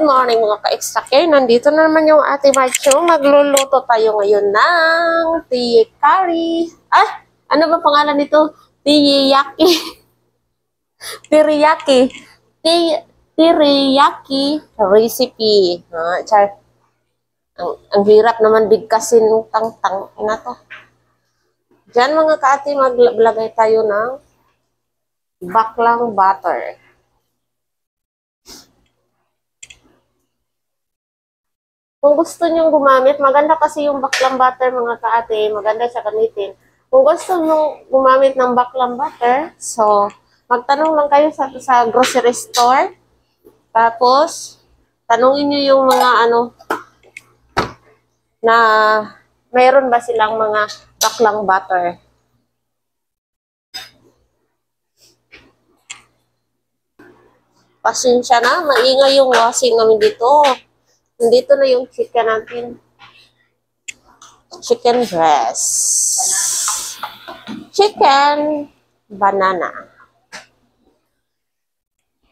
morning mga ka-extra care. Nandito na naman yung Ate Marcho. Magluluto tayo ngayon ng tiyekari. Ano ba pangalan nito? Teriyaki. Teriyaki. Teriyaki recipe. Ang hirap naman bigkasin ng tang-tang na to. Diyan mga ka-ate, maglagay tayo ng baklang butter. Kung gusto nyo gumamit, maganda kasi yung baklang butter mga ka-ate, maganda siya gamitin. Kung gusto nyo gumamit ng baklang butter, so magtanong lang kayo sa grocery store. Tapos, tanungin nyo yung mga na mayroon ba silang mga baklang butter. Pasensya na, maingay yung washing namin dito. Nandito na yung chicken natin. Chicken breast. Chicken banana.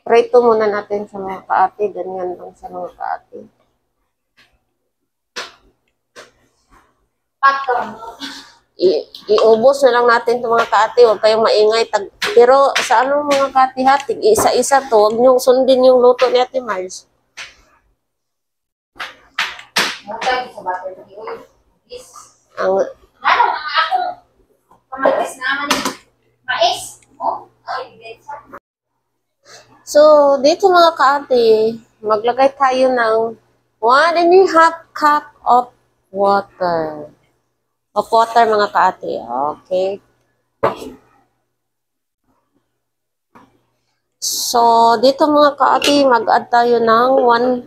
Prito muna natin sa mga ka-ate. Ganyan lang sa mga ka-ate. Iubos na lang natin sa mga ka-ate. Huwag kayong maingay. Pero sa anong mga ka-ate hatig, isa-isa to. Huwag niyong sundin yung luto ni Ate Mars. So, dito mga ka-ate, maglagay tayo ng 1.5 cup of water. Of water mga ka-ate. Okay. So, dito mga ka-ate, mag-add tayo ng 1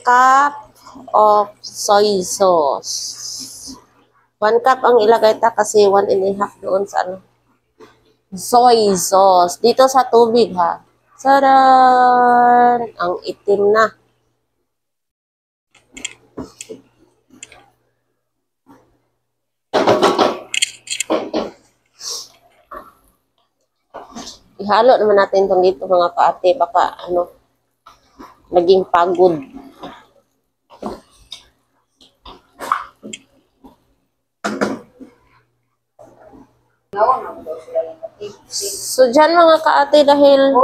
cup of soy sauce. 1 cup ang ilagay ta kasi 1.5 doon sa soy sauce. Dito sa tubig ha. Saran! Ang itim na. Ihalo naman natin itong dito mga ka-ate. Baka naging pagod. So, dyan mga ka-ate, dahil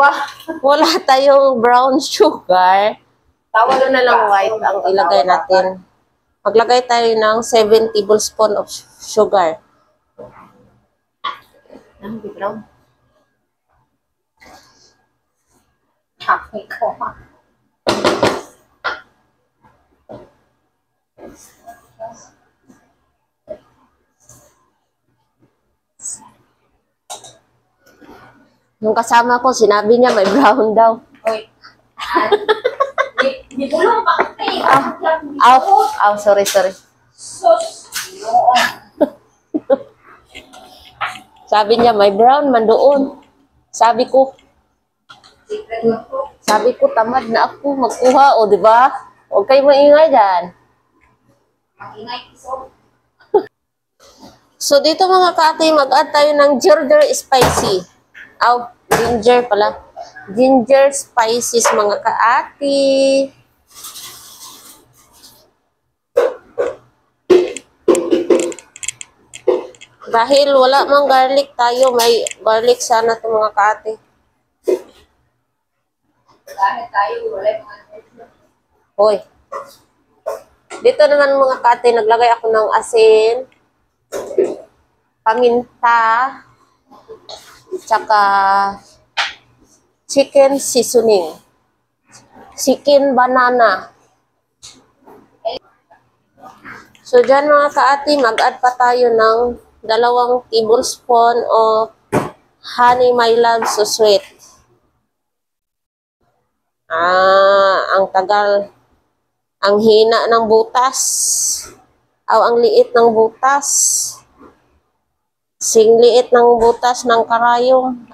wala tayong brown sugar, na lang white ang ilagay natin. Maglagay tayo ng 7 tablespoon of sugar. Brown. Nung kasama ko, sinabi niya may brown daw. Oy. Di bulong pa kayo. Sorry. Sus. Sabi niya may brown man doon. Sabi ko, tamad na ako magkuha, o di ba? Huwag kayo maingay dyan. So, dito mga ka-ate, mag-add tayo ng ginger spicy. Ginger pala. Ginger spices mga ka-ate. Dahil wala mang garlic tayo, may garlic sana ito mga ka-ate. Hoy. Dito naman mga ka-ate, naglagay ako ng asin, paminta, tsaka chicken seasoning. Chicken banana. So, dyan mga ka-ate, mag-add pa tayo ng 2 tablespoon of honey my love so sweet. Ang tagal. Ang hina ng butas. Ang liit ng butas. Liit ng butas ng karayom.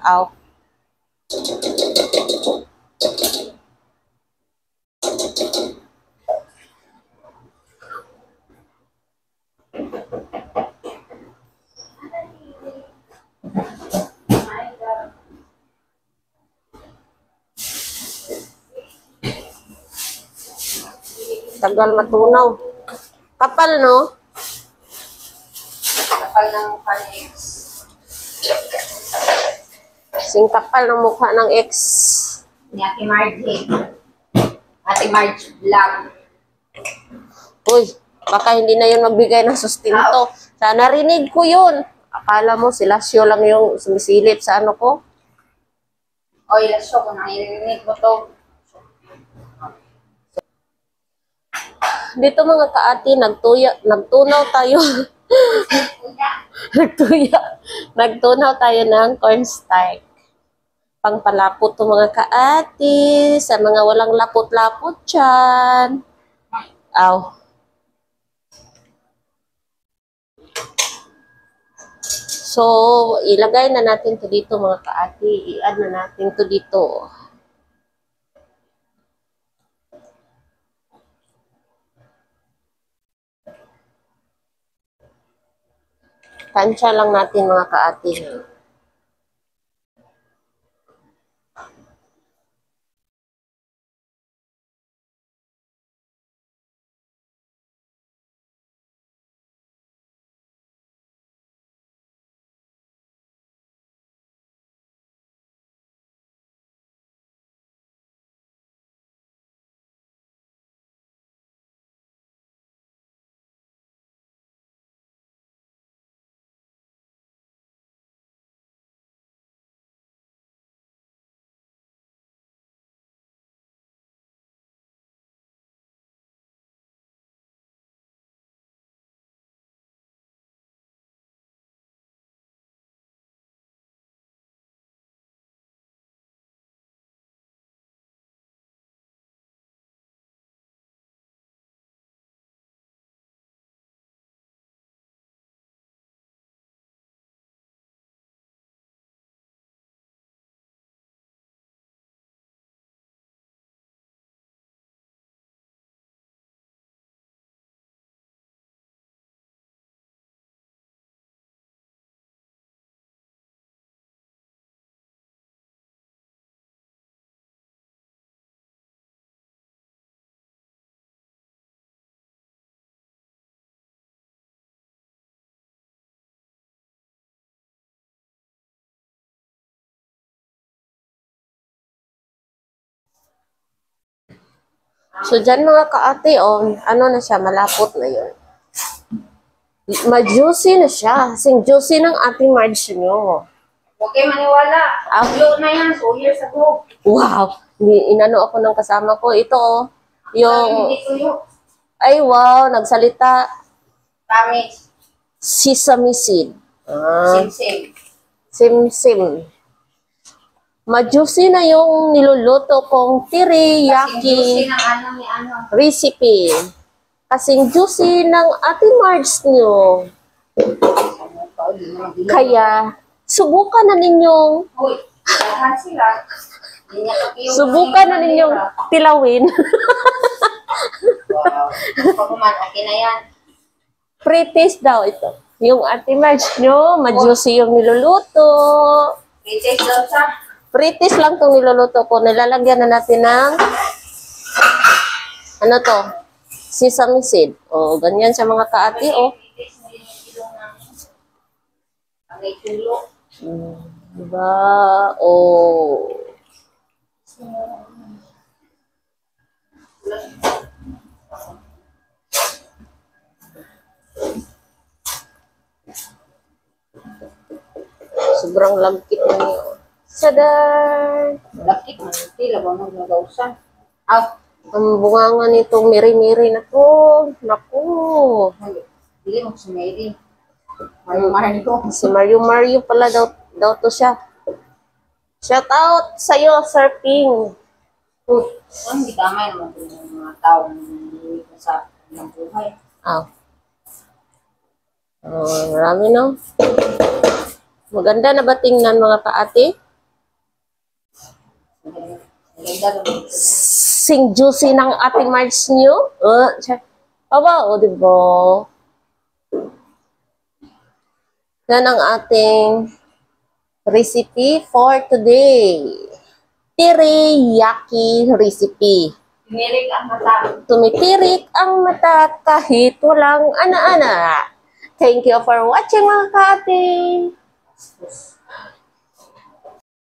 Tagal matunaw. Kapal, no? Kapal ng panex. Sing kapal ng mukha ng ex. Ni Ate Margie. Ate Margie vlog. Uy, baka hindi na yun magbigay ng sustento. Sana narinig ko yun. Akala mo sila siyo lang yung sumisilip sa ano ko? Oy, lasyo kung nangirinig mo to. Dito mga kaati, nagtunaw tayo. Nagtunaw tayo ng cornstarch. Pangpalapot to mga kaati, sa mga walang lapot-lapot dyan. Aw. So, ilagay na natin to dito mga kaati. I-add na natin to dito. Tansya lang natin mga kaati. So, dyan mga kaati, oh, ano na siya, malapot na yun. Ma-juicy na siya. Sing juicy ng ating Marge nyo. Huwag kayo maniwala. Tuyo na yan. 2 years ago. Wow! Inano ako ng kasama ko. Ito, oh, yung... Hindi tuyo. Ay, wow! Nagsalita. Tamis. Sesame seed. Sim-sim. Sim-sim. Ma-juicy na yung niluluto kong teriyaki Kasi ng ano ni ano. recipe. Kasing juicy ng ating Marge nyo. Kaya, subukan na ninyong Uy, lahat sila. Hindi niya kapiyo. subukan na ninyong tilawin. Wow. Pag-uman, okay na yan. Pre-taste daw ito. Yung ating Marge nyo, ma-juicy yung niluluto. Retake daw siya. Pre-taste lang itong niluluto ko. Nilalagyan na natin ng ano to? Sesame seed. O, ganyan siya mga kaati. O. Retake mo yung ilong ng ang may tulo. Diba? O. Sobrang lamkit na niyo. Sadar! Lakit man. Tila ba nag-nagausan? Ah, Ang bunganga nitong miri-miri na to. Naku. hindi mo si Mary. Mario. Si Mario pala daw to siya. Shout out sa'yo, Sir Ping. Hindi kamay naman ito ng mga taong sa ng buhay. Marami no. Maganda na ba tingnan mga kaati? Maganda naman. Sing juicy ng ating Marge nyo. Aba, o diba? Yan ang ating recipe for today. Teriyaki recipe. Tumirik ang mata. Tumitirik ang mata kahit walang ana-ana. Thank you for watching mga ka-ate.